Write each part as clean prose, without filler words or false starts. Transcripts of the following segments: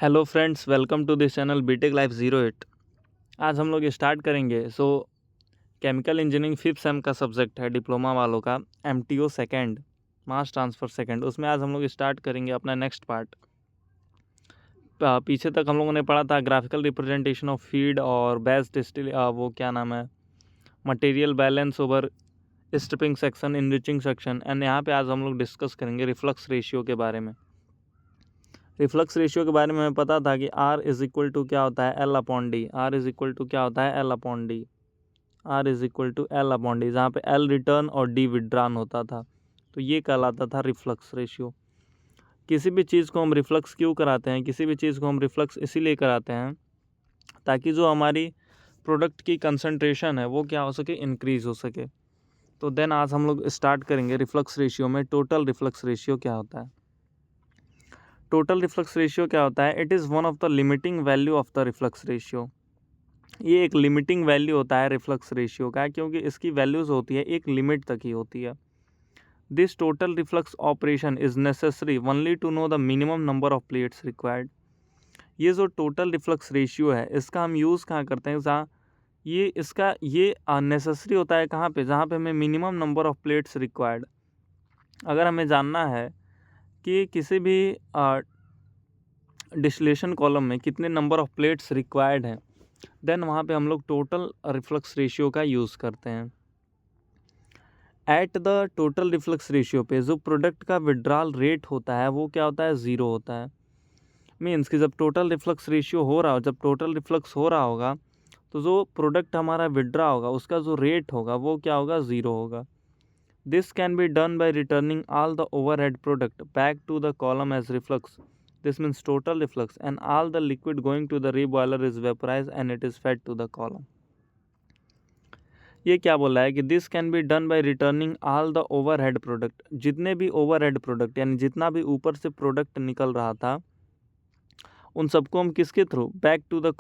Hello friends, welcome to this channel B Tech life 08। आज हम लोग स्टार्ट करेंगे। केमिकल इंजीनियरिंग फिफ्थ सेम का सब्जेक्ट है डिप्लोमा वालों का, MTO second, mass transfer second. उसमें आज हम लोग स्टार्ट करेंगे अपना नेक्स्ट पार्ट। पीछे तक हम लोगों ने पढ़ा था ग्राफिकल रिप्रेजेंटेशन ऑफ फीड और बैच डिस्टिल, वो क्या नाम है, material balance over stripping section, enriching section. And यहाँ पे आज हम लोग डिस्कस करेंगे रिफ्लक्स रेशियो के बारे में। रिफ्लक्स रेशियो के बारे में हमें पता था कि R इज इक्वल टू क्या होता है, L upon D. R is equal to क्या होता है, L upon D. R is equal to L upon D, जहाँ पे L रिटर्न और D विड्रॉन होता था। तो ये कहलाता था रिफ्लक्स रेशियो। किसी भी चीज़ को हम रिफ्लक्स क्यों कराते हैं, किसी भी चीज़ को हम रिफ्लक्स इसीलिए कराते हैं ताकि जो हमारी प्रोडक्ट की कंसंट्रेशन है वो क्या हो सके, इंक्रीज़ हो सके। तो देन आज हम लोग स्टार्ट करेंगे रिफ्लक्स रेशियो में। टोटल रिफ्लक्स रेशियो क्या होता है? टोटल रिफ्लक्स रेशियो क्या होता है? It is one of the limiting value of the reflux ratio. ये एक लिमिटिंग वैल्यू होता है रिफ्लक्स रेशियो का, क्योंकि इसकी वैल्यूज़ होती है एक लिमिट तक ही होती है। This total reflux operation is necessary only to know the minimum number of plates required. ये जो टोटल रिफ्लक्स रेशियो है, इसका हम यूज़ कहाँ करते हैं? जहाँ ये नेसेसरी होता है कहाँ पे? जहाँ पे हमें minimum number of plates required. अगर हमें जानना है कि किसी भी डिस्टिलेशन कॉलम में कितने नंबर ऑफ प्लेट्स रिक्वायर्ड हैं, देन वहाँ पे हम लोग टोटल रिफ्लक्स रेशियो का यूज़ करते हैं। At the total reflux ratio पे जो प्रोडक्ट का विड्रॉल रेट होता है वो क्या होता है, ज़ीरो होता है। मीन्स कि जब टोटल रिफ्लक्स रेशियो हो रहा हो, जब टोटल रिफ्लक्स हो रहा होगा, तो जो प्रोडक्ट हमारा विड्रॉ होगा उसका जो रेट होगा वो क्या होगा, ज़ीरो होगा। This can be done by returning all the overhead product back to the column as reflux. This means total reflux, and all the liquid going to the reboiler is vaporized and it is fed to the column. ये क्या बोल रहा है कि this can be done by returning all the overhead product. जितने भी overhead product यानी जितना भी ऊपर से प्रोडक्ट निकल रहा था, उन सबको हम किसके through, back to the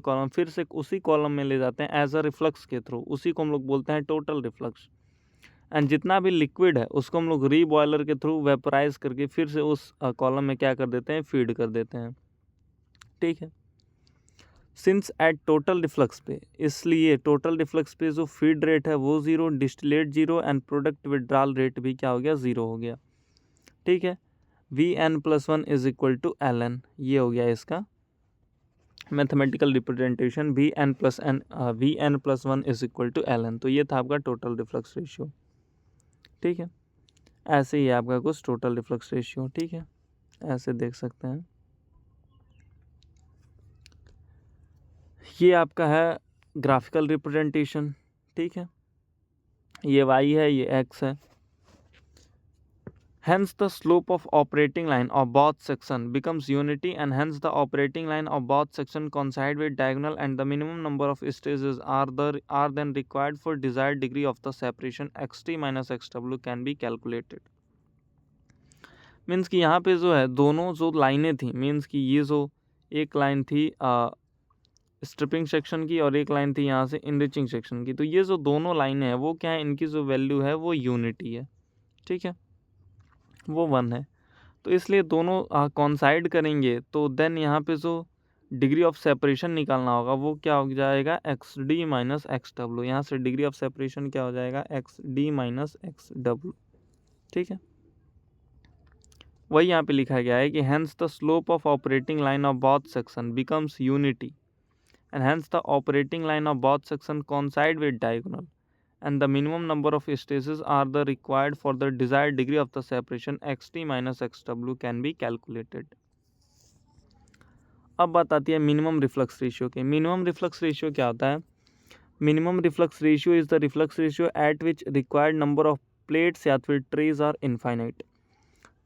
column, फिर से उसी कॉलम में ले जाते हैं एज अ रिफ्लक्स के थ्रू। उसी को हम लोग बोलते हैं टोटल रिफ्लक्स। एंड जितना भी लिक्विड है उसको हम लोग रीबॉयलर के थ्रू वेपराइज करके फिर से उस कॉलम में क्या कर देते हैं, फीड कर देते हैं। ठीक है। सिंस एट टोटल रिफ्लक्स पे, इसलिए टोटल रिफ्लक्स पे जो फीड रेट है वो zero, distillate zero, and product withdrawal rate भी क्या हो गया, ज़ीरो हो गया। ठीक है। Vn+1 is equal to Ln, ये हो गया इसका mathematical representation. Vn+1 is equal to Ln। तो ये था आपका टोटल रिफ्लक्स रेशियो। ठीक है। ऐसे ही आपका कुछ टोटल रिफ्लक्स रेशियो। ठीक है, ऐसे देख सकते हैं। ये आपका है ग्राफिकल रिप्रेजेंटेशन। ठीक है, ये y है, ये x है। Hence the slope of operating line of both section becomes unity, and hence the operating line of both section coincide with diagonal, and the minimum number of stages are then required for desired degree of the separation xt minus xw can be calculated. Means कि यहाँ पे जो है दोनों जो लाइनें थी, means कि ये जो एक लाइन थी स्ट्रिपिंग सेक्शन की और एक लाइन थी यहाँ से इनरिचिंग सेक्शन की, तो ये जो दोनों लाइनें हैं वो क्या है, इनकी जो वैल्यू है वो यूनिटी है। ठीक है, वो 1 है। तो इसलिए दोनों कॉन्साइड करेंगे, तो देन यहाँ पे जो डिग्री ऑफ सेपरेशन निकालना होगा वो क्या हो जाएगा, x D minus x W. यहाँ से डिग्री ऑफ सेपरेशन क्या हो जाएगा, x D minus x W. ठीक है, वही यहाँ पे लिखा गया है कि hence the slope of operating line of both section becomes unity, and hence the operating line of both sections coincide with diagonal, and the minimum number of stages are the required for the desired degree of the separation xt minus xw can be calculated. अब बात आती है minimum reflux ratio की। Minimum reflux ratio क्या होता है? Minimum reflux ratio is the reflux ratio at which required number of plates या फिर trays are infinite.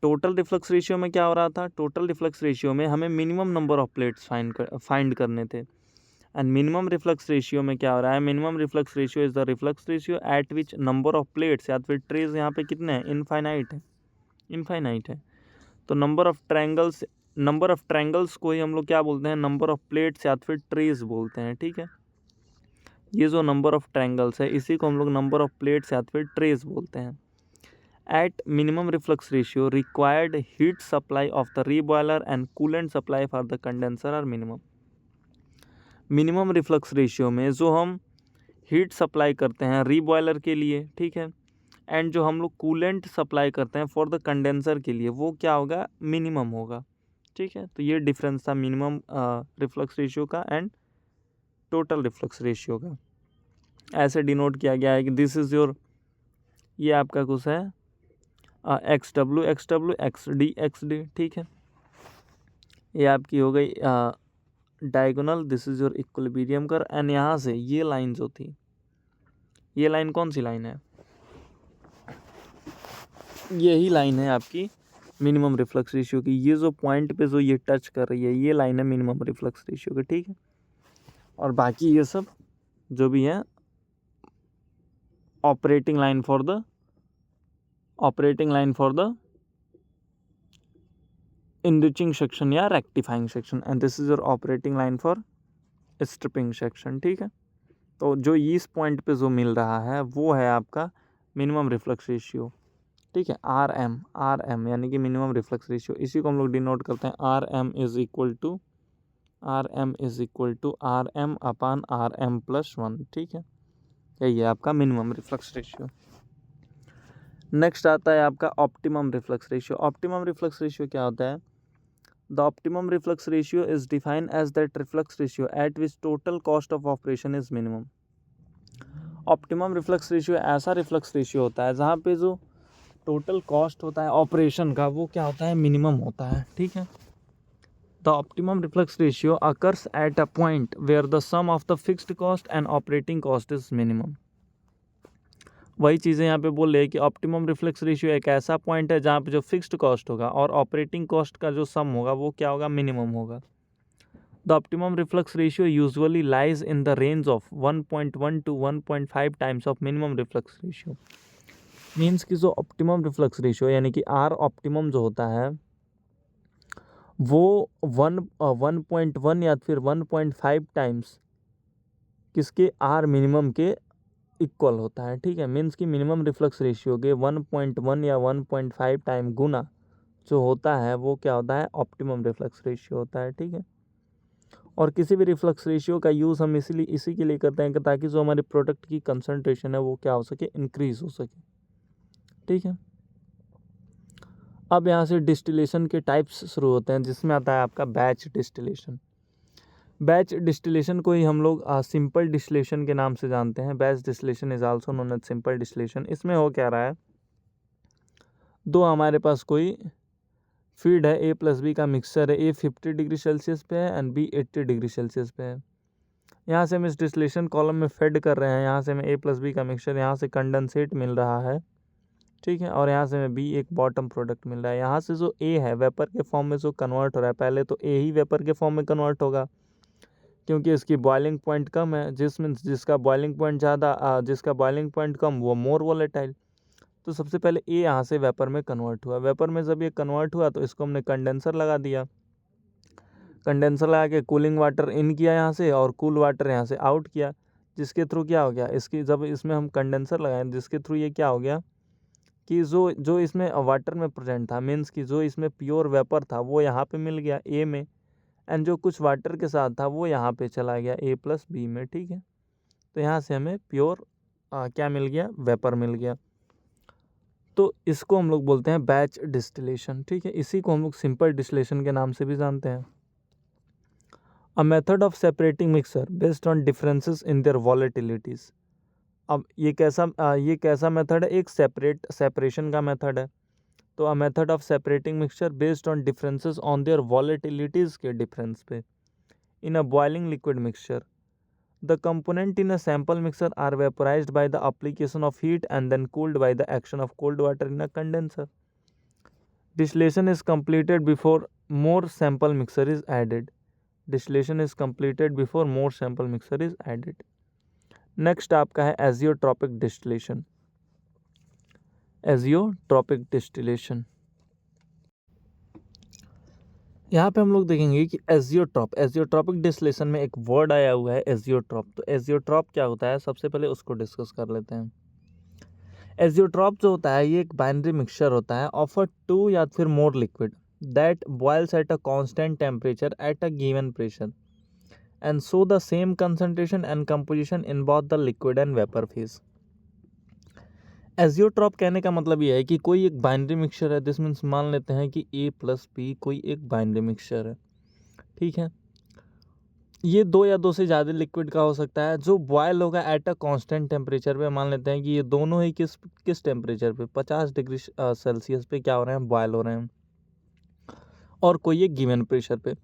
Total reflux ratio में क्या हो रहा था? टोटल रिफ्लक्स रेशियो में हमें minimum number of plates find करने थे। एंड मिनिमम रिफ्लक्स रेशियो में क्या हो रहा है? Minimum reflux ratio is the reflux ratio at which number of plates या फिर ट्रेज यहाँ पे कितने हैं, इनफाइनाइट है, इनफाइनाइट है। तो नंबर ऑफ ट्रायंगल्स को ही हम लोग क्या बोलते हैं, नंबर ऑफ प्लेट्स या फिर ट्रेज बोलते हैं। ठीक है, ये जो नंबर ऑफ ट्रायंगल्स है इसी को हम लोग नंबर ऑफ प्लेट्स या फिर ट्रेज बोलते हैं। at minimum reflux ratio required heat supply of the reboiler and coolant supply for the condenser are minimum. Minimum reflux ratio में जो हम हीट सप्लाई करते हैं रीबॉयलर के लिए, ठीक है, एंड जो हम लोग कूलेंट सप्लाई करते हैं फॉर द कंडेंसर के लिए, वो क्या होगा, मिनिमम होगा, ठीक है। तो ये डिफरेंस था मिनिमम रिफ्लक्स रेशियो का एंड टोटल रिफ्लक्स रेशियो का। ऐसे डिनोट किया गया है कि दिस इज़ योर, ये आपका कुछ है एक्स डब्ल्यू एक्स डी, ठीक है। ये आपकी हो गई diagonal, this is your equilibrium कर, एंड यहाँ से ये लाइन जो थी, ये लाइन कौन सी लाइन है, यही लाइन है आपकी मिनिमम रिफ्लक्स रेशियो की। ये जो पॉइंट पे जो ये टच कर रही है, ये लाइन है मिनिमम रिफ्लक्स रेशियो की, ठीक है। और बाकी ये सब जो भी है operating line for the enriching section या rectifying section, and this is your operating line for stripping section, ठीक है। तो जो इस पॉइंट पे जो मिल रहा है वो है आपका मिनिमम रिफ्लक्स रेशियो, ठीक है, आर एम यानी कि मिनिमम रिफ्लक्स रेशियो। इसी को हम लोग डिनोट करते हैं R M is equal to R M upon R M plus 1, ठीक है। यही है आपका मिनिमम रिफ्लक्स रेशियो। नेक्स्ट आता है आपका optimum reflux ratio. Optimum reflux ratio क्या होता है? The optimum reflux ratio is defined as that reflux ratio at which total cost of operation is minimum. Optimum reflux ratio ऐसा reflux ratio होता है जहाँ पे जो टोटल कॉस्ट होता है ऑपरेशन का वो क्या होता है, मिनिमम होता है, ठीक है। The optimum reflux ratio occurs at a point where the sum of the fixed cost and operating cost is minimum. वही चीज़ें यहाँ पे बोल रहे हैं कि ऑप्टिमम रिफ्लेक्स रेशियो एक ऐसा पॉइंट है जहाँ पे जो फिक्स्ड कॉस्ट होगा और ऑपरेटिंग कॉस्ट का जो सम होगा वो क्या होगा, मिनिमम होगा। The optimum reflex ratio usually lies in the range of 1.1 to 1.5 times of minimum reflex ratio. Means कि जो ऑप्टिमम रिफ्लेक्स रेशियो यानी कि आर ऑप्टिमम जो होता है वो 1.1 या फिर 1.5 टाइम्स किसके, आर मिनिमम के इक्वल होता है, ठीक है। मीन्स कि मिनिमम रिफ्लक्स रेशियो के 1.1 या 1.5 टाइम गुना जो होता है वो क्या होता है, ऑप्टिमम रिफ्लक्स रेशियो होता है, ठीक है। और किसी भी रिफ्लक्स रेशियो का यूज़ हम इसी के लिए करते हैं कि ताकि जो हमारे प्रोडक्ट की कंसंट्रेशन है वो क्या हो सके, इंक्रीज हो सके, ठीक है। अब यहाँ से डिस्टिलेशन के टाइप्स शुरू होते हैं जिसमें आता है आपका बैच डिस्टिलेशन। बैच डिस्टिलेशन को ही हम लोग सिंपल डिस्टिलेशन के नाम से जानते हैं। Batch distillation is also known as simple distillation. इसमें हो क्या रहा है, दो हमारे पास कोई फीड है, ए प्लस बी का मिक्सचर है, ए 50 डिग्री सेल्सियस पे है एंड बी 80 डिग्री सेल्सियस पे है। यहाँ से हम इस डिस्टिलेशन कॉलम में फेड कर रहे हैं, यहाँ से हमें ए प्लस बी का मिक्सचर, यहाँ से कंडेंसेट मिल रहा है, ठीक है, और यहाँ से हमें बी एक बॉटम प्रोडक्ट मिल रहा है। यहाँ से जो ए है वेपर के फॉर्म में जो कन्वर्ट हो रहा है, पहले तो ए ही वेपर के फॉर्म में कन्वर्ट होगा क्योंकि इसकी बॉइलिंग पॉइंट कम है, जिसका बॉइलिंग पॉइंट ज़्यादा, जिसका बॉइलिंग पॉइंट कम वो मोर वोलेटाइल। तो सबसे पहले ए यहाँ से वेपर में कन्वर्ट हुआ। वेपर में जब ये कन्वर्ट हुआ तो इसको हमने कंडेंसर लगा दिया, कंडेंसर लगा के कूलिंग वाटर इन किया यहाँ से और कूल वाटर यहाँ से आउट किया, जिसके थ्रू क्या हो गया, इसकी जब इसमें हम कंडेंसर लगाए जिसके थ्रू ये क्या हो गया कि जो इसमें वाटर में प्रेजेंट था, मीन्स कि जो इसमें प्योर वेपर था वो यहाँ पे मिल गया ए में, एंड जो कुछ वाटर के साथ था वो यहाँ पे चला गया ए प्लस बी में, ठीक है। तो यहाँ से हमें प्योर क्या मिल गया, वेपर मिल गया। तो इसको हम लोग बोलते हैं बैच डिस्टिलेशन, ठीक है। इसी को हम लोग सिंपल डिस्टिलेशन के नाम से भी जानते हैं। A method of separating mixture based on differences in their volatilities. अब ये कैसा मेथड है, एक सेपरेशन का मेथड है। तो a method of separating mixture based on differences on their volatilities के डिफरेंस पे। In a boiling liquid mixture the component in a sample mixer are vaporised by the application of heat and then cooled by the action of cold water in a condenser. Distillation is completed before more sample mixer is added. Distillation is completed before more sample mixer is added. Next आपका है azeotropic distillation. Azeotropic distillation, यहाँ पे हम लोग देखेंगे कि azeotropic distillation में एक वर्ड आया हुआ है एजियोट्रॉप। तो एजियोट्रॉप क्या होता है, सबसे पहले उसको डिस्कस कर लेते हैं। एजियोट्रॉप जो होता है ये एक बाइनरी मिक्सचर होता है ऑफ अ 2 या फिर more liquid that boils at a constant temperature at a given pressure and so the same concentration and composition in both the liquid and vapour phase. Azeotrope कहने का मतलब ये है कि कोई एक बाइनरी मिक्सचर है, दिस मीन्स मान लेते हैं कि A प्लस बी कोई एक बाइनरी मिक्सचर है, ठीक है। ये 2 या 2 से ज़्यादा लिक्विड का हो सकता है जो बॉयल होगा एट अ कांस्टेंट टेम्परेचर पे। मान लेते हैं कि ये दोनों ही किस टेम्परेचर पे 50 डिग्री सेल्सियस पे क्या हो रहे हैं, बॉयल हो रहे हैं, और कोई एक गिवन प्रेशर पे।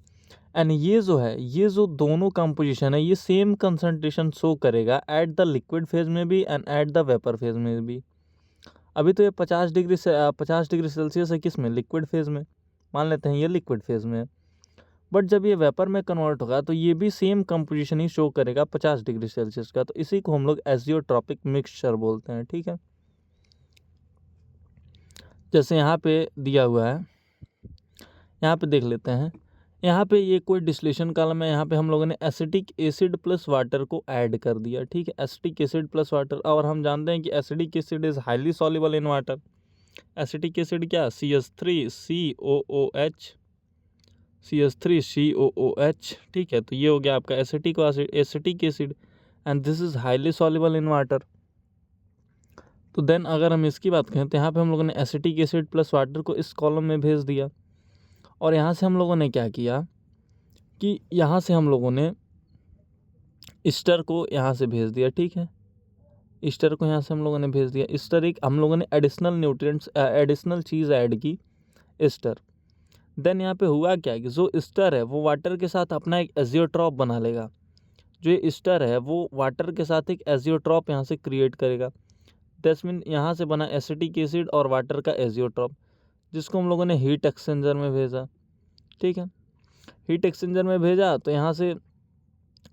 एंड ये जो है, ये जो दोनों कंपोजिशन है ये सेम कंसंट्रेशन शो करेगा एट द लिक्विड फेज में भी and at the vapour phase में भी। अभी तो ये 50 डिग्री सेल्सियस है किस में, लिक्विड फेज में, मान लेते हैं ये लिक्विड फेज में है। बट जब ये वेपर में कन्वर्ट होगा तो ये भी सेम कंपोजिशन ही शो करेगा 50 डिग्री सेल्सियस का। तो इसी को हम लोग एजियोट्रॉपिक मिक्सचर बोलते हैं, ठीक है। जैसे यहाँ पे दिया हुआ है, यहाँ पे देख लेते हैं। यहाँ पे ये कोई डिस्टिलेशन कॉलम है, यहाँ पे हम लोगों ने एसिटिक एसिड प्लस वाटर को ऐड कर दिया, ठीक है। एसिटिक एसिड प्लस वाटर, और हम जानते हैं कि acidic acid is highly soluble in water. Acetic acid क्या, CH3COOH, ठीक है। तो ये हो गया आपका acetic acid and this is highly soluble in water. तो देन अगर हम इसकी बात करें तो यहाँ पे हम लोगों ने एसिटिक एसिड प्लस वाटर को इस कॉलम में भेज दिया, और यहाँ से हम लोगों ने क्या किया कि यहाँ से हम लोगों ने ईस्टर को यहाँ से भेज दिया, ठीक है। ईस्टर को यहाँ से हम लोगों ने भेज दिया। ईस्टर एक हम लोगों ने एडिशनल चीज़ ऐड की, ईस्टर। देन यहाँ पे हुआ क्या कि जो ईस्टर है वो वाटर के साथ अपना एक एजियोट्रॉप बना लेगा। जो ये ईस्टर है वो वाटर के साथ एक एजियोट्रॉप यहाँ से क्रिएट करेगा। दैट्स मीन यहाँ से बना एसिटिक एसिड और वाटर का एजियोट्रॉप, जिसको हम लोगों ने हीट एक्सचेंजर में भेजा, ठीक है। हीट एक्सचेंजर में भेजा तो यहाँ से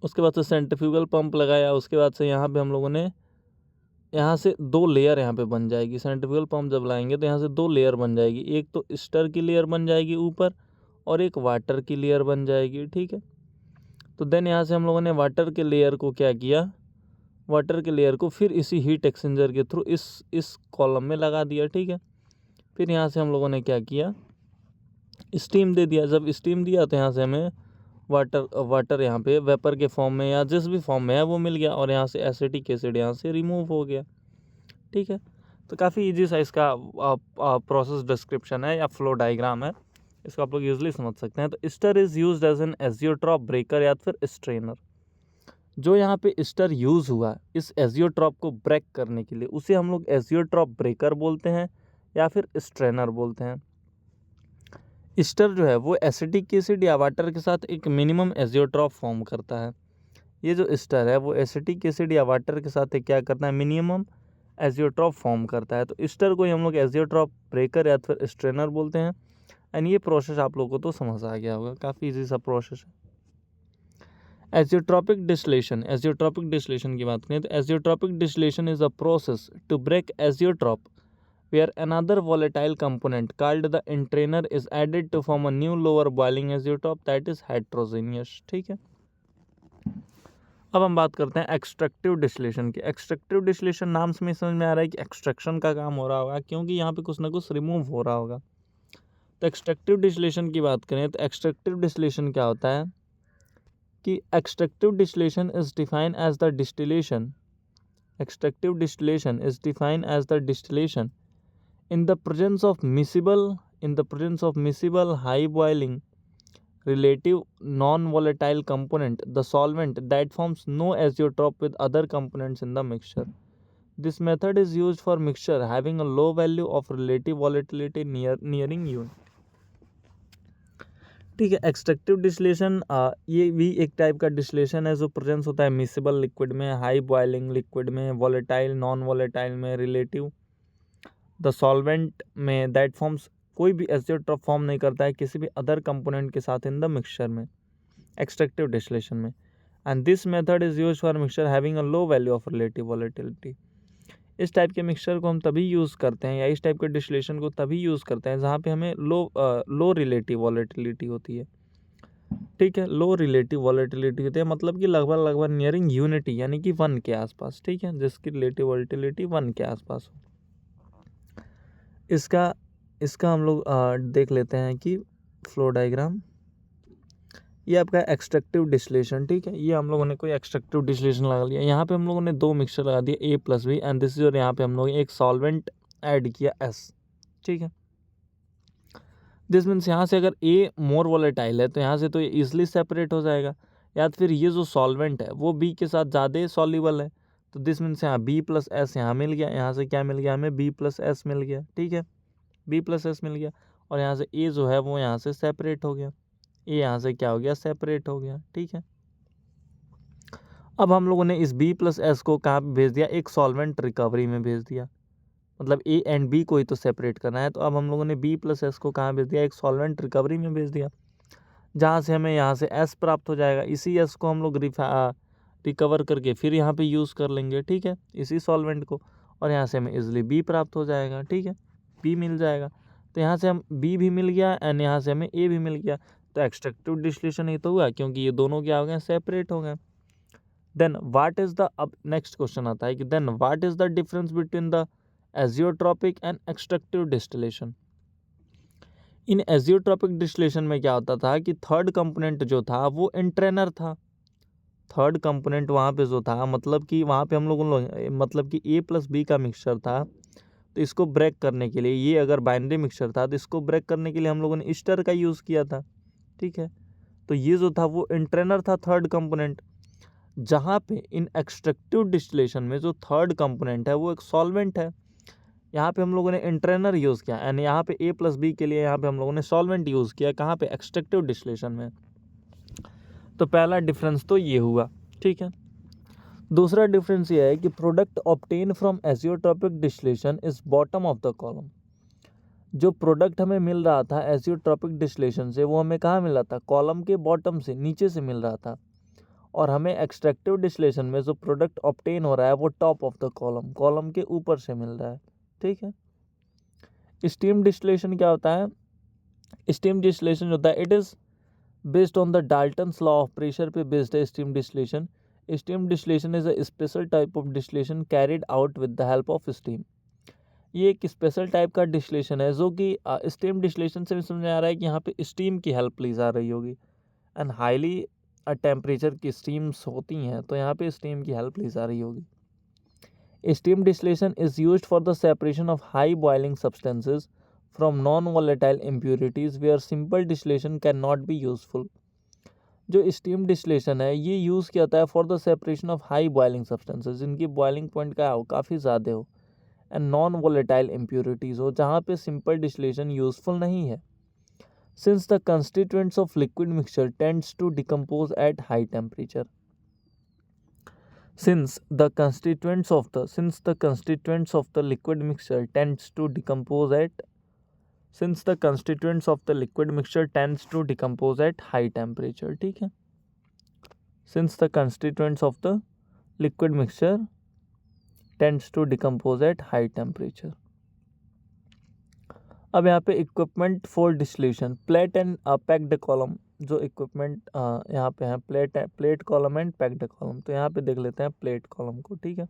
उसके बाद से सेंट्रीफ्यूगल पंप लगाया। उसके बाद से यहाँ पे हम लोगों ने यहाँ से 2 लेयर यहाँ पे बन जाएगी। सेंट्रीफ्यूगल पंप जब लाएंगे तो यहाँ से 2 लेयर बन जाएगी, एक तो ईस्टर की लेयर बन जाएगी ऊपर और एक वाटर की लेयर बन जाएगी, ठीक है। तो देन यहाँ से हम लोगों ने वाटर के लेयर को क्या किया, वाटर के लेयर को फिर इसी हीट एक्सचेंजर के थ्रू इस कॉलम में लगा दिया, ठीक है। फिर यहाँ से हम लोगों ने क्या किया, स्टीम दे दिया। जब स्टीम दिया तो यहाँ से हमें वाटर यहाँ पे वेपर के फॉर्म में या जिस भी फॉर्म में है वो मिल गया, और यहाँ से एसिटिक एसिड यहाँ से रिमूव हो गया, ठीक है। तो काफ़ी इजी सा इसका प्रोसेस डिस्क्रिप्शन है या फ्लो डायग्राम है, इसको आप लोग यूजली समझ सकते हैं। तो ester is used as an azeotrope breaker या फिर स्ट्रेनर। जो यहाँ पे ईस्टर यूज़ हुआ इस एजियोट्रॉप को ब्रेक करने के लिए, उसे हम लोग एजियोट्रॉप ब्रेकर बोलते हैं या फिर स्ट्रेनर बोलते हैं। ईस्टर जो है वो एसिटिक एसिड या वाटर के साथ एक मिनिमम एजियोट्रॉप फॉर्म करता है। ये जो ईस्टर है वो एसिटिक एसिड या वाटर के साथ एक क्या करता है, मिनिमम एजियोट्रॉप फॉर्म करता है। तो ईस्टर को ही हम लोग एजियोट्रॉप ब्रेकर या फिर स्ट्रेनर बोलते हैं। एंड ये प्रोसेस आप लोगों को तो समझ आ गया होगा, काफ़ी इजी सा प्रोसेस है। एजियोट्रॉपिक डिस्टिलेशन की बात करें तो azeotropic distillation is a process to break azeotrope where another volatile component called the entrainer is added to form a new lower boiling azeotrope that is heterogeneous, ठीक है। अब हम बात करते हैं एक्सट्रैक्टिव डिस्टिलेशन की। एक्सट्रैक्टिव डिस्टिलेशन नाम से समझ में आ रहा है कि एक्सट्रैक्शन का काम हो रहा होगा, क्योंकि यहाँ पे कुछ ना कुछ रिमूव हो रहा होगा। तो एक्सट्रैक्टिव डिस्टिलेशन की बात करें तो एक्सट्रैक्टिव डिस्टिलेशन क्या होता है कि extractive distillation is defined as the distillation in the presence of miscible high boiling relative non-volatile component, the solvent that forms no azeotrope with other components in the mixture. This method is used for mixture having a low value of relative volatility nearing unit, ठीक है। Extractive distillation ये भी एक type का distillation है जो presence होता है मिसिबल लिक्विड में, हाई बॉइलिंग लिक्विड में, वॉलेटाइल नॉन वॉलेटाइल में, रिलेटिव द सॉल्वेंट में, दैट फॉर्म्स कोई भी एजियोट्रॉप फॉर्म नहीं करता है किसी भी अदर कंपोनेंट के साथ इन द मिक्सचर में, एक्सट्रैक्टिव डिस्टिलेशन में। And this method is use for mixture having a low value of relative volatility. इस टाइप के मिक्सचर को हम तभी यूज़ करते हैं या इस टाइप के डिस्टिलेशन को तभी यूज़ करते हैं जहाँ पे हमें लो रिलेटिव वॉलेटिलिटी होती है, ठीक है। लो रिलेटिव वॉलेटिलिटी होती है मतलब कि लगभग नियरिंग यूनिटी यानी कि 1 के आसपास, ठीक है, जिसकी रिलेटिव वॉलेटिलिटी 1 के आसपास हो। इसका इसका हम लोग देख लेते हैं कि फ्लो डायग्राम, ये आपका एक्सट्रैक्टिव डिस्टिलेशन, ठीक है। ये हम लोगों ने कोई एक्सट्रैक्टिव डिस्टिलेशन लगा लिया, यहाँ पे हम लोगों ने दो मिक्सचर लगा दिया A+B एंड दिस इज, और यहाँ पे हम लोग एक सॉल्वेंट ऐड किया S, ठीक है। दिस मीन्स यहाँ से अगर A मोर वोलेटाइल है तो यहाँ से तो ये ईजिली सेपरेट हो जाएगा, या फिर ये जो सॉल्वेंट है वो B के साथ ज़्यादा सॉल्युबल है, तो दिस मीन्स यहाँ B+S यहाँ मिल गया, यहाँ से क्या मिल गया हमें B+S मिल गया, ठीक है, B+S मिल गया, और यहाँ से A जो है वो यहाँ से सेपरेट हो गया, ये यहाँ से क्या हो गया, सेपरेट हो गया, ठीक है। अब हम लोगों ने इस B+S को कहाँ पे भेज दिया, एक सॉल्वेंट रिकवरी में भेज दिया, मतलब A एंड B को ही तो सेपरेट करना है, तो अब हम लोगों ने B+S को कहाँ भेज दिया, एक सॉल्वेंट रिकवरी में भेज दिया, जहाँ से हमें यहाँ से S प्राप्त हो जाएगा। इसी S को हम लोग रिकवर करके फिर यहाँ पे यूज़ कर लेंगे, ठीक है, इसी सॉल्वेंट को, और यहाँ से हमें इजिली B प्राप्त हो जाएगा, ठीक है, B मिल जाएगा। तो यहाँ से हम B भी मिल गया एंड यहाँ से हमें A भी मिल गया, तो एक्सट्रैक्टिव डिस्टिलेशन ही तो हुआ, क्योंकि ये दोनों क्या हो गए, सेपरेट हो गए। देन व्हाट इज द, अब नेक्स्ट क्वेश्चन आता है कि then what is the difference between the azeotropic and extractive distillation. In azeotropic distillation में क्या होता था कि थर्ड कंपोनेंट जो था वो इंट्रेनर था, थर्ड कंपोनेंट वहाँ पे जो था, मतलब कि वहाँ पे हम लोगों ने मतलब कि A+B का मिक्सचर था, तो इसको ब्रेक करने के लिए, ये अगर बाइनरी मिक्सचर था तो इसको ब्रेक करने के लिए हम लोगों ने ईस्टर का यूज़ किया था, ठीक है। तो ये जो था वो इंट्रेनर था, थर्ड कंपोनेंट, जहाँ पे इन एक्सट्रैक्टिव डिस्टिलेशन में जो थर्ड कंपोनेंट है वो एक सॉल्वेंट है। यहाँ पे हम लोगों ने इंट्रेनर यूज़ किया एंड यहाँ पे A+B के लिए यहाँ पे हम लोगों ने सॉल्वेंट यूज़ किया, कहाँ पे, एक्सट्रैक्टिव डिस्टिलेशन में। तो पहला डिफरेंस तो ये हुआ, ठीक है। दूसरा डिफरेंस ये है कि product obtain from azeotropic distillation is bottom of the column. जो प्रोडक्ट हमें मिल रहा था एजियोट्रॉपिक डिस्टिलेशन से, वो हमें कहाँ मिल रहा था, कॉलम के बॉटम से, नीचे से मिल रहा था, और हमें एक्सट्रैक्टिव डिस्टिलेशन में जो प्रोडक्ट ऑब्टेन हो रहा है वो top of the column, column के ऊपर से मिल रहा है, ठीक है। स्टीम डिस्टिलेशन क्या होता है, स्टीम डिस्टिलेशन होता है, it is based on the Dalton's law of pressure पे बेस्ड है steam distillation. Steam distillation is a special type of distillation carried out with the help of steam. ये एक special type का distillation है जो कि स्टीम डिस्टिलेशन से भी समझ आ रहा है कि यहाँ पे स्टीम की हेल्प ली जा रही होगी, एंड हाईली टेम्परेचर की स्टीम्स होती हैं, तो यहाँ पे स्टीम की हेल्प ली जा रही होगी। Steam distillation is used for the separation of high boiling substances from non volatile impurities where simple distillation can not be useful. जो स्टीम डिस्टिलेशन है ये यूज़ किया जाता है for the separation of high boiling substances, जिनकी boiling point क्या हो, काफ़ी ज़्यादा हो, एंड नॉन वॉलेटाइल इम्प्योरिटीज़ हो, जहाँ पे सिंपल डिस्टिलेशन यूजफुल नहीं है, since the constituents of liquid mixture tends to decompose at high temperature. Since the constituents of the liquid mixture tends to decompose at high temperature, ठीक है। Since the constituents of the liquid mixture tends to decompose at high temperature. अब यहाँ पे equipment for distillation, plate and packed column, जो equipment यहाँ पे है, plate column and packed column. तो यहाँ पे देख लेते हैं प्लेट कॉलम को, ठीक है।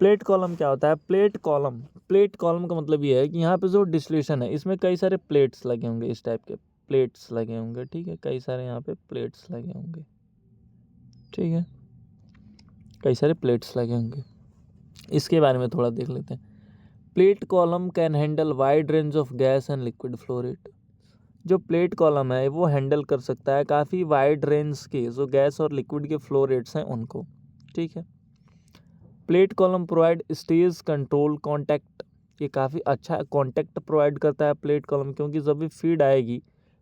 प्लेट कॉलम क्या होता है, प्लेट कॉलम का मतलब ये है कि यहाँ पे जो डिस्टिलेशन है इसमें कई सारे प्लेट्स लगे होंगे, इस टाइप के प्लेट्स लगे होंगे, ठीक है, कई सारे यहाँ पे प्लेट्स लगे होंगे, ठीक है, कई सारे प्लेट्स लगे होंगे। इसके बारे में थोड़ा देख लेते हैं। Plate column can handle wide range of gas and liquid flow rate. जो प्लेट कॉलम है वो हैंडल कर सकता है काफ़ी वाइड रेंज के जो गैस और लिक्विड के फ्लो रेट्स हैं उनको, ठीक है। Plate column provide stage control contact, ये काफ़ी अच्छा कॉन्टैक्ट प्रोवाइड करता है प्लेट कॉलम, क्योंकि जब भी फीड आएगी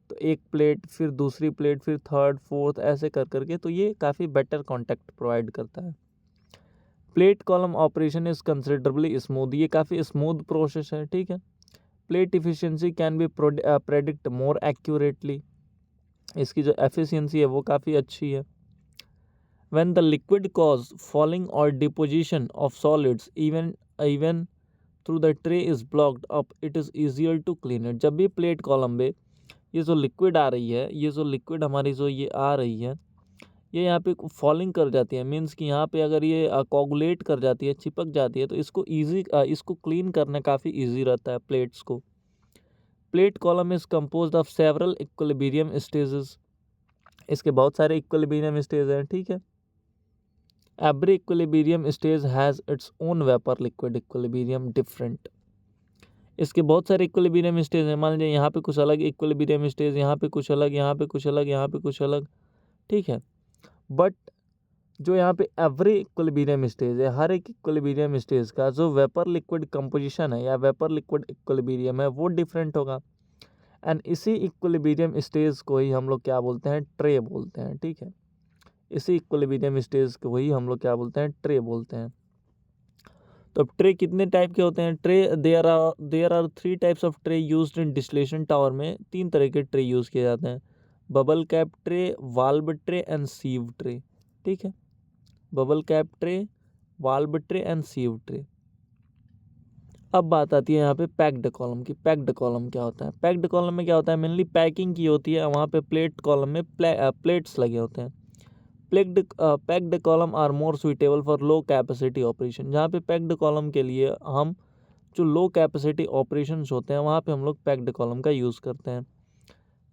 तो एक प्लेट, फिर दूसरी प्लेट, फिर थर्ड, फोर्थ, ऐसे कर करके, तो ये काफ़ी बेटर कॉन्टैक्ट प्रोवाइड करता है। Plate column operation is considerably smooth, ये काफ़ी स्मूथ प्रोसेस है, ठीक है। Plate efficiency can be predict more accurately, इसकी जो एफिशिएंसी है वो काफ़ी अच्छी है। When the liquid cause falling और deposition of solids even through the tray is blocked up, it is easier to clean it. जब भी प्लेट कॉलम में ये जो लिक्विड आ रही है, ये जो लिक्विड हमारी जो ये आ रही है, ये यहाँ पे फॉलिंग कर जाती है, मीन्स कि यहाँ पे अगर ये कोगुलेट कर जाती है, चिपक जाती है, तो इसको क्लीन करना काफ़ी ईजी रहता है प्लेट्स को। Plate column is compose of several equilibrium stages, इसके बहुत सारे इक्विलिब्रियम स्टेज हैं, ठीक है। Every equilibrium stage has its own vapour liquid equilibrium different, इसके बहुत सारे इक्विलिब्रियम स्टेज हैं। मान लीजिए यहाँ पे कुछ अलग इक्विलिब्रियम स्टेज, यहाँ पे कुछ अलग, यहाँ पे कुछ अलग, यहाँ पे कुछ अलग, ठीक है। बट जो यहाँ पे एवरी इक्विलिब्रियम स्टेज है, हर एक इक्विलिब्रियम स्टेज का जो वेपर लिक्विड कंपोजिशन है या वेपर लिक्विड इक्विलिब्रियम है वो डिफरेंट होगा। एंड इसी इक्विलिब्रियम स्टेज को ही हम लोग क्या बोलते हैं, ट्रे बोलते हैं, ठीक है। इसी इक्विलिब्रियम स्टेज को ही हम लोग क्या बोलते हैं, ट्रे बोलते हैं। तो अब ट्रे कितने टाइप के होते हैं? Tray there are 3 types of tray used in distillation tower में 3 तरह के ट्रे यूज़ किए जाते हैं, bubble cap tray, valve tray and sieve tray, ठीक है। Bubble cap tray, valve tray and sieve tray. अब बात आती है यहाँ पे पैक्ड कॉलम की। पैक्ड कॉलम क्या होता है? पैक्ड कॉलम में क्या होता है, मेनली पैकिंग की होती है, वहाँ पे प्लेट कॉलम में प्लेट्स लगे होते हैं। Packed column are more suitable for low capacity operation, जहाँ पे पैक्ड कॉलम के लिए हम जो लो कैपेसिटी ऑपरेशंस होते हैं वहाँ पे हम लोग पैक्ड कॉलम का यूज़ करते हैं।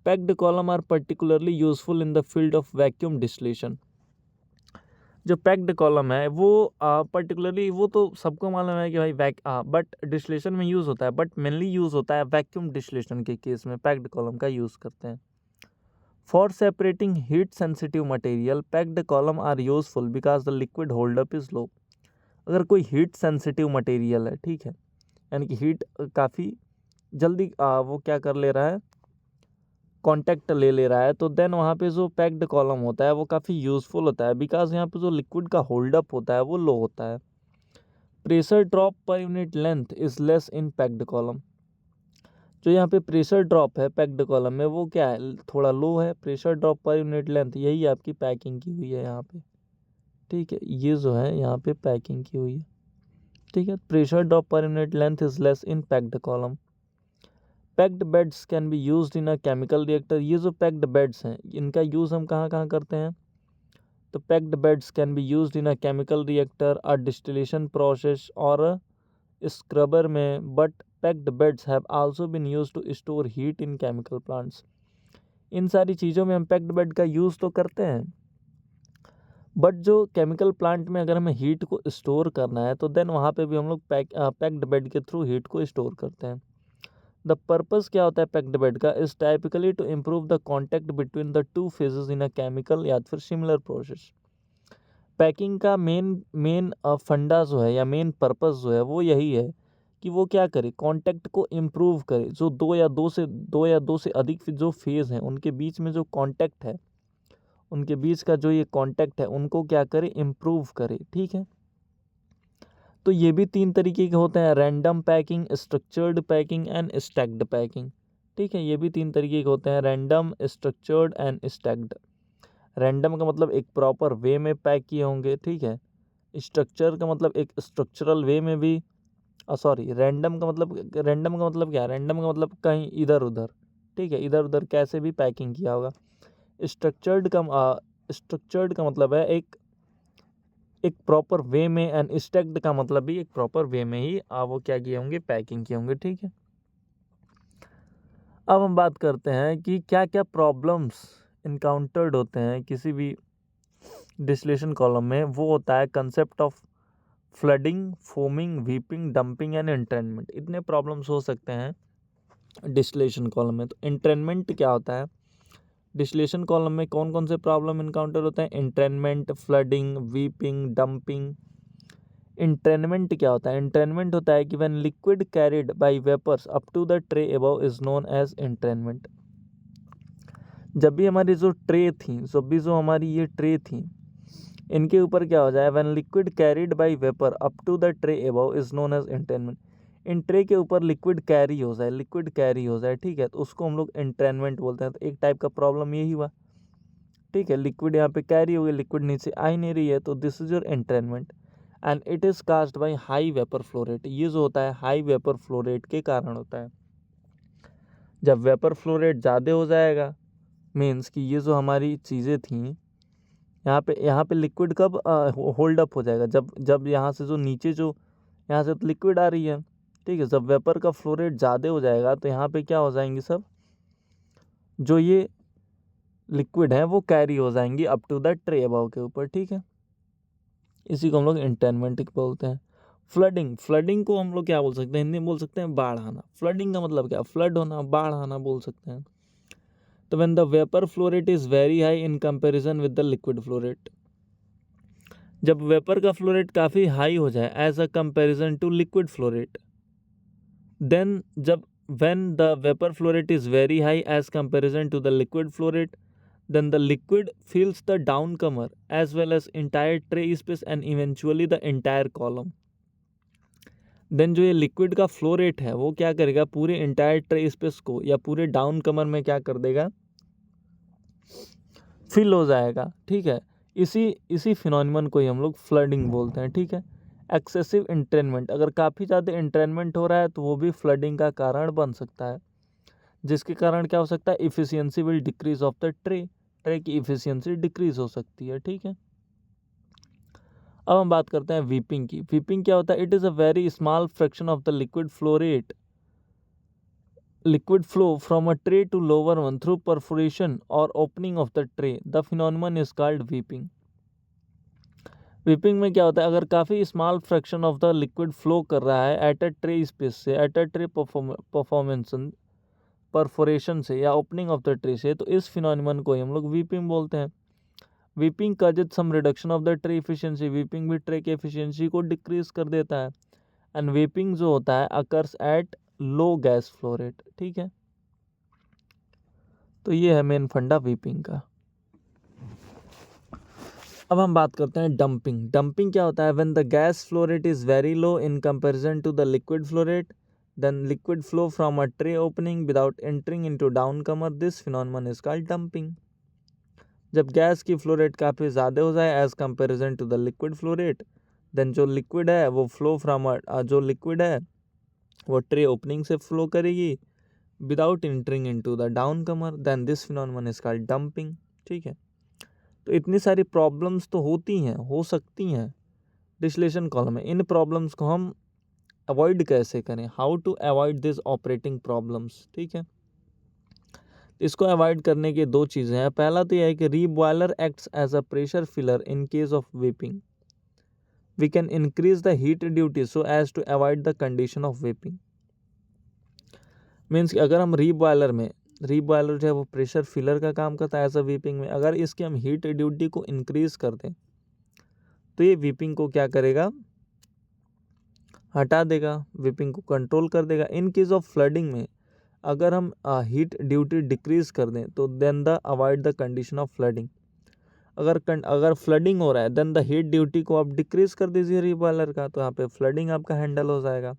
Packed column are particularly useful in the field of vacuum distillation. जो पैक्ड कॉलम है वो पर्टिकुलरली, वो तो सबको मालूम है कि भाई बट डिस्टिलेशन में यूज़ होता है, बट मेनली यूज़ होता है वैक्यूम डिस्टिलेशन के केस में पैक्ड कॉलम का यूज़ करते हैं। For separating heat sensitive material packed column are useful because the liquid holdup is low. अगर कोई हीट सेंसिटिव मटेरियल है, ठीक है, यानी कि हीट काफ़ी जल्दी वो क्या कर ले रहा है, कांटेक्ट ले रहा है, तो देन वहाँ पे जो पैक्ड कॉलम होता है वो काफ़ी यूज़फुल होता है बिकॉज यहाँ पे जो लिक्विड का होल्डअप होता है वो लो होता है। Pressure drop per unit length is less in packed column. जो यहाँ पे प्रेशर ड्रॉप है पैक्ड कॉलम में वो क्या है, थोड़ा लो है। Pressure drop per unit length, यही आपकी पैकिंग की हुई है यहाँ पे, ठीक है। ये जो है यहाँ पे पैकिंग की हुई है, ठीक है। Pressure drop per unit length is less in packed column. Packed beds can be used in a chemical reactor. ये जो पैक्ड बेड्स हैं इनका यूज़ हम कहाँ कहाँ करते हैं, तो packed beds can be used in a chemical reactor, a distillation process और स्क्रबर में। But packed beds have also been used to store heat in chemical plants. इन सारी चीज़ों में हम पैक्ड बेड का यूज़ तो करते हैं, बट जो केमिकल प्लांट में अगर हमें हीट को स्टोर करना है तो देन वहाँ पे भी हम लोग पैक्ड बेड के थ्रू हीट को स्टोर करते हैं। द पर्पस क्या होता है पैक्ड बेड का, is typically to improve the contact between the two phases in a chemical या फिर सिमिलर प्रोसेस। पैकिंग का मेन फंडा जो है या मेन पर्पस जो है वो यही है कि वो क्या करे, कॉन्टैक्ट को इम्प्रूव करे। जो दो से अधिक जो फेज़ हैं उनके बीच में जो कॉन्टैक्ट है, उनके बीच का जो ये कॉन्टैक्ट है उनको क्या करे, इम्प्रूव करे, ठीक है। तो ये भी 3 तरीके के होते हैं, random packing, structured packing and stacked packing, ठीक है। ये भी 3 तरीके के होते हैं, random, structured and stacked. Random का मतलब एक प्रॉपर वे में पैक किए होंगे, ठीक है। स्ट्रक्चर का मतलब एक स्ट्रक्चरल वे में भी, रैंडम का मतलब क्या है, रैंडम का मतलब कहीं इधर उधर, ठीक है, इधर उधर कैसे भी पैकिंग किया होगा। स्ट्रक्चर्ड का मतलब है एक प्रॉपर वे में, एंड स्टैक्ड का मतलब भी एक प्रॉपर वे में ही वो क्या किए होंगे, पैकिंग किए होंगे, ठीक है। अब हम बात करते हैं कि क्या क्या प्रॉब्लम्स इनकाउंटर्ड होते हैं किसी भी डिस्टिलेशन कॉलम में। वो होता है concept of flooding, foaming, weeping, dumping and entrainment. इतने प्रॉब्लम्स हो सकते हैं डिस्टिलेशन कॉलम में। तो एंट्रेनमेंट क्या होता है, डिस्टिलेशन कॉलम में कौन कौन से प्रॉब्लम इनकाउंटर होते हैं, entrainment, flooding, weeping, dumping. Entrainment क्या होता है, एंट्रेनमेंट होता है कि when liquid carried by vapours up to the tray above is known as entrainment. जब भी हमारी जो ट्रे थी, जो हमारी ये ट्रे थी, इनके ऊपर क्या हो जाए, when liquid carried by vapour up to the tray above is known as entrainment. इन ट्रे के ऊपर लिक्विड कैरी हो जाए, ठीक है, तो उसको हम लोग एंट्रेनमेंट बोलते हैं। तो एक टाइप का प्रॉब्लम यही हुआ, ठीक है, लिक्विड यहाँ पे कैरी हो गई, लिक्विड नीचे आ ही नहीं रही है, तो this is your entrainment. And it is caused by high vapour flow rate. ये जो होता है हाई वेपर फ्लो रेट के कारण होता है। जब वेपर फ्लो रेट ज़्यादा हो जाएगा, मीन्स कि ये जो हमारी चीज़ें थी, यहाँ पे लिक्विड कब होल्ड अप हो जाएगा, जब यहाँ से जो नीचे जो यहाँ से तो लिक्विड आ रही है, ठीक है। जब वेपर का फ्लो रेट ज़्यादा हो जाएगा तो यहाँ पे क्या हो जाएंगी सब, जो ये लिक्विड है वो कैरी हो जाएंगी up to the tray above के ऊपर, ठीक है। इसी को हम लोग इंटेनमेंट बोलते हैं। फ्लडिंग को हम लोग क्या बोल सकते हैं, हिंदी में बोल सकते हैं बाढ़ आना। फ्लडिंग का मतलब क्या, फ्लड होना, बाढ़ आना बोल सकते हैं। तो when the vapour flow rate is very high in comparison with the liquid flow rate, जब वेपर का फ्लो रेट काफ़ी हाई हो जाए as a comparison to liquid flow rate, then जब when the vapor flow rate is very high as comparison to the liquid flow rate, then the liquid fills the downcomer as well as entire tray space and eventually the entire column. Then जो ये liquid का flow rate है वो क्या करेगा, पूरे entire tray space को या पूरे डाउन कमर में क्या कर देगा, फिल हो जाएगा, ठीक है। इसी फिनोमिनन को ही हम लोग फ्लडिंग बोलते हैं, ठीक है। एक्सेसिव इंट्रेनमेंट, अगर काफ़ी ज़्यादा इंट्रेनमेंट हो रहा है तो वो भी फ्लडिंग का कारण बन सकता है, जिसके कारण क्या हो सकता है, efficiency will decrease of the tray की इफिशियंसी डिक्रीज हो सकती है, ठीक है। अब हम बात करते हैं वीपिंग की। वीपिंग क्या होता है, it is a very small fraction of the liquid flow from a tray to lower one through perforation और opening of the tray, the phenomenon is called weeping. Weeping में क्या होता है, अगर काफ़ी small fraction of the liquid flow कर रहा है एट अ ट्रे स्पेस से, एट अ ट्रे परफोरेशन से या ओपनिंग ऑफ द ट्रे से, तो इस फिनोमिनन को ही हम लोग वीपिंग बोलते हैं। Weeping causes some reduction of the tray efficiency, weeping भी ट्रे की एफिशिएंसी को डिक्रीज कर देता है। एंड वीपिंग जो होता है occurs at low gas flow rate, ठीक है। तो ये है मेन फंडा वीपिंग का। अब हम बात करते हैं डंपिंग। डंपिंग क्या होता है, when the gas flow rate is very low in comparison to the liquid flow rate, then liquid flow from a tray opening without entering into downcomer, this phenomenon is called dumping. जब gas की flow rate काफ़ी ज़्यादा हो जाए as comparison to the liquid flow rate, then जो liquid है वो flow from जो लिक्विड है वो ट्रे ओपनिंग से फ्लो करेगी without entering into the downcomer, then this phenomenon is called dumping, ठीक है। तो इतनी सारी प्रॉब्लम्स तो होती हैं, हो सकती हैं डिस्टिलेशन कॉलम में। इन प्रॉब्लम्स को हम अवॉइड कैसे करें, how to avoid this operating problems, ठीक है। इसको अवॉइड करने की दो चीज़ें हैं। पहला तो यह है कि reboiler acts as a pressure filler in case of weeping. We can increase the heat duty so as to avoid the condition of weeping. Means कि अगर हम रीबॉयलर जो है वो प्रेशर फिलर का काम करता है एज अ वीपिंग में, अगर इसकी हम हीट ड्यूटी को इंक्रीज कर दें तो ये वीपिंग को क्या करेगा, हटा देगा, वीपिंग को कंट्रोल कर देगा। इन केस ऑफ फ्लडिंग में अगर हम हीट ड्यूटी डिक्रीज कर दें तो then the avoid the condition of flooding. अगर फ्लडिंग हो रहा है देन द हीट ड्यूटी को आप डिक्रीज कर दीजिए रीबॉयलर का, तो यहाँ पे फ्लडिंग आपका हैंडल हो जाएगा।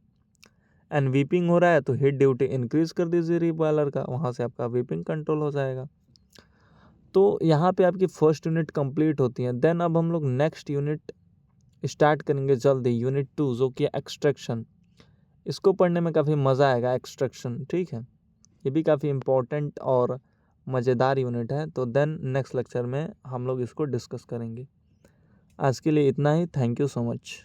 एंड वीपिंग हो रहा है तो हीट ड्यूटी इंक्रीज कर दीजिए रीबॉयलर का, वहाँ से आपका वीपिंग कंट्रोल हो जाएगा। तो यहाँ पे आपकी फर्स्ट यूनिट कंप्लीट होती है। देन अब हम लोग नेक्स्ट यूनिट स्टार्ट करेंगे जल्दी, यूनिट 2 जो कि एक्सट्रैक्शन। इसको पढ़ने में काफ़ी मज़ा आएगा, एक्सट्रैक्शन, ठीक है। ये भी काफ़ी इम्पोर्टेंट और मज़ेदार यूनिट है। तो देन नेक्स्ट लेक्चर में हम लोग इसको डिस्कस करेंगे। आज के लिए इतना ही। Thank you so much.